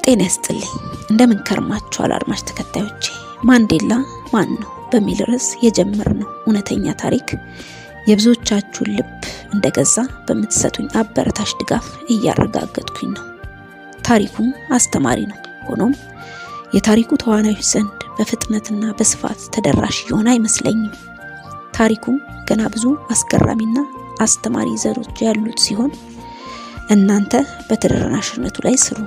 ጤና ይስጥልኝ። እንደምን ከርማችኋል አድማጭ ተከታዮቼ? ማንዴላ ማን ነው በሚል ርዕስ የጀመርነው እውነተኛ ታሪክ የብዙዎቻችሁን ልብ እንደገዛ በምትሰጡኝ አበረታች ድጋፍ እያረጋገጥኩኝ ነው። ታሪኩ አስተማሪ ነው። ሆኖም የታሪኩ ተዋናዮች ዘንድ በፍጥነትና በስፋት ተደራሽ የሆነ አይመስለኝም። ታሪኩ ገና ብዙ አስገራሚና አስተማሪ ይዘቶች ያሉት ሲሆን እናንተ በተደራሽነቱ ላይ ስሩ።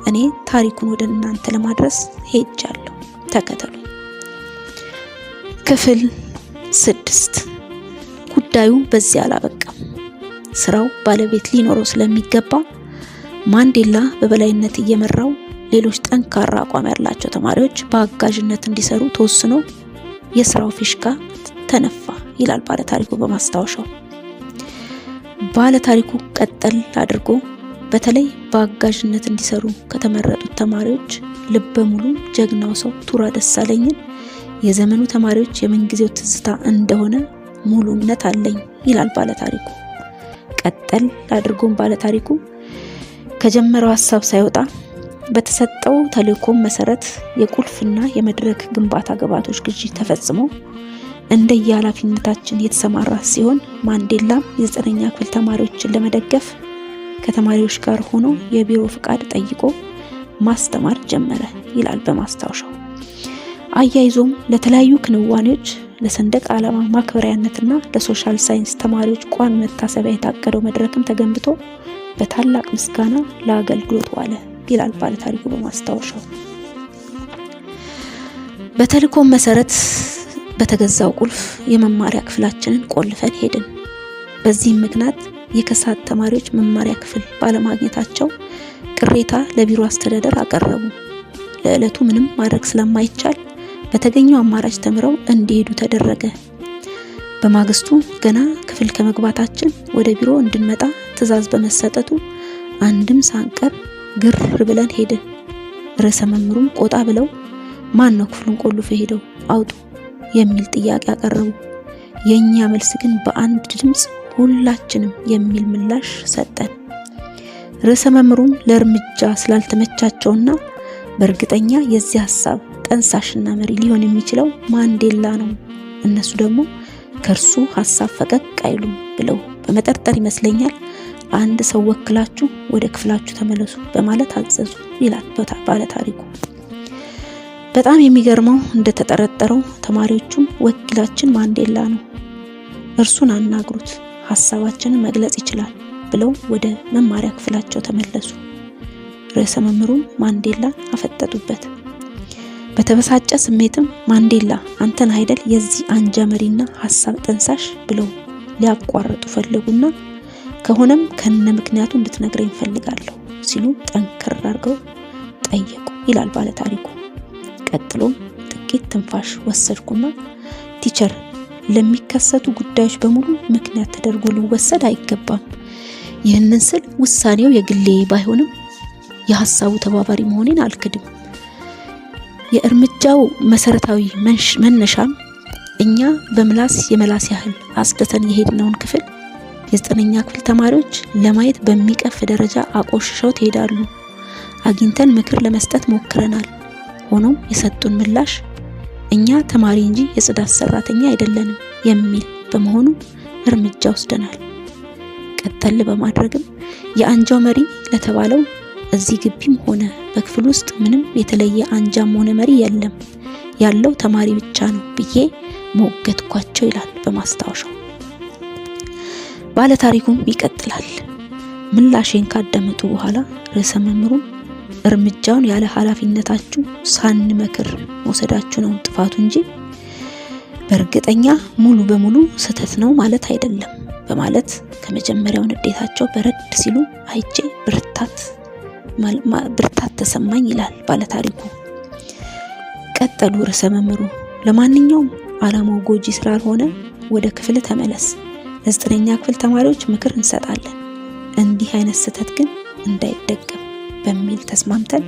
እኔ ታሪኩን ወደ እናንተ ለማድረስ ሄጃለሁ። ተከተሉ። ክፍል 6። ጉዳዩ በዚህ አላበቃም። ስራው ባለቤት ሊኖረው ስለሚገባ ማንዴላ በበላይነት እየመራው ሌሎች ጠንካራ አቋም ያላቸው ተማሪዎች በአጋዥነት እንዲሰሩ ተወስኖ የስራው ፊሽካ ተነፋ ይላል ባለ ታሪኩ በማስታወሻው። ባለ ታሪኩ ቀጠል አድርጎ በተለይ በአጋዥነት እንዲሰሩ ከተመረጡት ተማሪዎች ልበ ሙሉ ጀግናው ሰው ቱራ ደሳለኝን የዘመኑ ተማሪዎች የምንጊዜው ትዝታ እንደሆነ ሙሉ እምነት አለኝ ይላል ባለ ታሪኩ። ቀጠል አድርጎም ባለ ታሪኩ ከጀመረው ሐሳብ ሳይወጣ በተሰጠው ተልእኮ መሰረት የቁልፍና የመድረክ ግንባታ ግብዓቶች ግዢ ተፈጽሞ እንደየኃላፊነታችን የተሰማራ ሲሆን ማንዴላም የ9ኛ ክፍል ተማሪዎችን ለመደገፍ ከተማሪዎች ጋር ሆኖ የቢሮ ፍቃድ ጠይቆ ማስተማር ጀመረ ይላል በማስታወሻው። አያይዞም ለተለያዩ ክንዋኔዎች ለሰንደቅ ዓላማ ማክበሪያነትና ለሶሻል ሳይንስ ተማሪዎች ቋሚ መታሰቢያ የታቀደው መድረክም ተገንብቶ በታላቅ ምስጋና ለአገልግሎት ዋለ ይላል ባለ ታሪኩ በማስታወሻው። በተልእኮ መሰረት በተገዛው ቁልፍ የመማሪያ ክፍላችንን ቆልፈን ሄድን። በዚህም ምክንያት የከሳት ተማሪዎች መማሪያ ክፍል ባለማግኘታቸው ቅሬታ ለቢሮ አስተዳደር አቀረቡ። ለዕለቱ ምንም ማድረግ ስለማይቻል በተገኘው አማራጭ ተምረው እንዲሄዱ ተደረገ። በማግስቱ ገና ክፍል ከመግባታችን ወደ ቢሮ እንድንመጣ ትዕዛዝ በመሰጠቱ አንድም ሳንቀር ግር ብለን ሄድን። ርዕሰ መምህሩም ቆጣ ብለው ማን ነው ክፍሉን ቆልፎ ሄደው አውጡ የሚል ጥያቄ አቀረቡ። የኛ መልስ ግን በአንድ ድምጽ ሁላችንም የሚል ምላሽ ሰጠን። ርዕሰ መምህሩም ለእርምጃ ስላልተመቻቸውና በእርግጠኛ የዚህ ሐሳብ ጠንሳሽና መሪ ሊሆን የሚችለው ማንዴላ ነው፣ እነሱ ደግሞ ከርሱ ሐሳብ ፈቀቅ አይሉም ብለው በመጠርጠር ይመስለኛል አንድ ሰው ወክላችሁ ወደ ክፍላችሁ ተመለሱ በማለት አዘዙ ይላል ባለ ታሪኩ። በጣም የሚገርመው እንደተጠረጠረው ተማሪዎቹም ወኪላችን ማንዴላ ነው፣ እርሱን አናግሩት፣ ሐሳባችንን መግለጽ ይችላል ብለው ወደ መማሪያ ክፍላቸው ተመለሱ። ርዕሰ መምህሩም ማንዴላ አፈጠጡበት። በተበሳጨ ስሜትም ማንዴላ አንተን አይደል የዚህ አንጃ መሪና ሐሳብ ጠንሳሽ ብለው ሊያቋርጡ ፈለጉና ከሆነም ከነ ምክንያቱ እንድትነግረኝ ፈልጋለሁ ሲሉ ጠንከር አድርገው ጠየቁ ይላል ባለ ታሪኩ። ቀጥሎም ጥቂት ትንፋሽ ወሰድኩና ቲቸር ለሚከሰቱ ጉዳዮች በሙሉ ምክንያት ተደርጎ ሊወሰድ አይገባም። ይህንን ስል ውሳኔው የግሌ ባይሆንም የሐሳቡ ተባባሪ መሆኔን አልክድም። የእርምጃው መሰረታዊ መነሻም እኛ በምላስ የመላስ ያህል አስደተን የሄድነውን ክፍል የ9ኛ ክፍል ተማሪዎች ለማየት በሚቀፍ ደረጃ አቆሽሸው ትሄዳሉ። አግኝተን ምክር ለመስጠት ሞክረናል። ሆኖም የሰጡን ምላሽ እኛ ተማሪ እንጂ የጽዳት ሰራተኛ አይደለንም የሚል በመሆኑ እርምጃ ወስደናል። ቀጠል በማድረግም የአንጃው መሪ ለተባለው እዚህ ግቢም ሆነ በክፍል ውስጥ ምንም የተለየ አንጃም ሆነ መሪ የለም፣ ያለው ተማሪ ብቻ ነው ብዬ ሞገትኳቸው ይላል በማስታወሻው። ባለ ታሪኩም ይቀጥላል። ምላሼን ካዳመጡ በኋላ ርዕሰ መምህሩም እርምጃውን ያለ ኃላፊነታችሁ ሳንመክር መውሰዳችሁ ነው ጥፋቱ እንጂ በእርግጠኛ ሙሉ በሙሉ ስህተት ነው ማለት አይደለም በማለት ከመጀመሪያው ንዴታቸው በረድ ሲሉ አይቼ ብርታት ተሰማኝ ይላል ባለ ታሪኩ። ቀጠሉ ርዕሰ መምህሩ ለማንኛውም ዓላማው ጎጂ ስላልሆነ ወደ ክፍል ተመለስ፣ ለ9ኛ ክፍል ተማሪዎች ምክር እንሰጣለን፣ እንዲህ አይነት ስህተት ግን እንዳይደገም በሚል ተስማምተን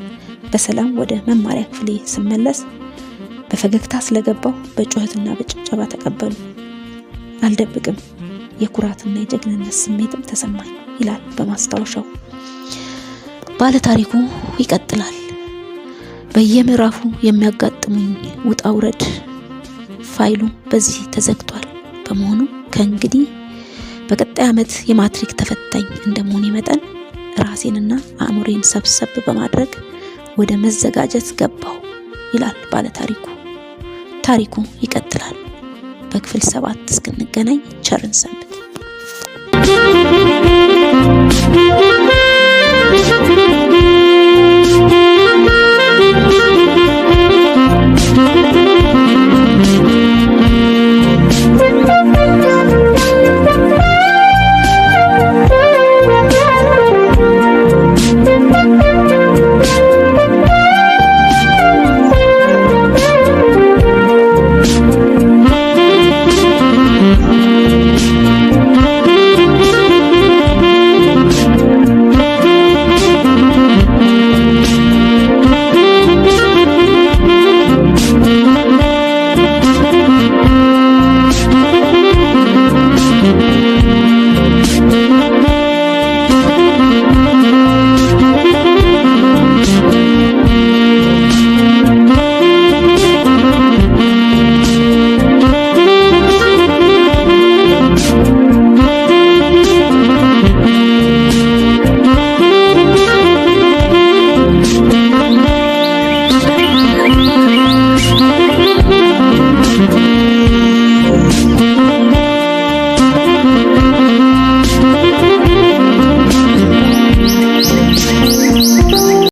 በሰላም ወደ መማሪያ ክፍሌ ስመለስ በፈገግታ ስለገባው በጩኸትና በጭብጨባ ተቀበሉ። አልደብቅም የኩራትና የጀግንነት ስሜትም ተሰማኝ ይላል በማስታወሻው። ባለ ታሪኩ ይቀጥላል። በየምዕራፉ የሚያጋጥሙኝ ውጣ ውረድ ፋይሉ በዚህ ተዘግቷል። በመሆኑ ከእንግዲህ በቀጣይ ዓመት የማትሪክ ተፈታኝ እንደመሆኔ መጠን ራሴንና አእምሮዬን ሰብሰብ በማድረግ ወደ መዘጋጀት ገባሁ ይላል ባለ ታሪኩ። ታሪኩ ይቀጥላል። በክፍል 7 እስክንገናኝ ቸርን ሰንብት።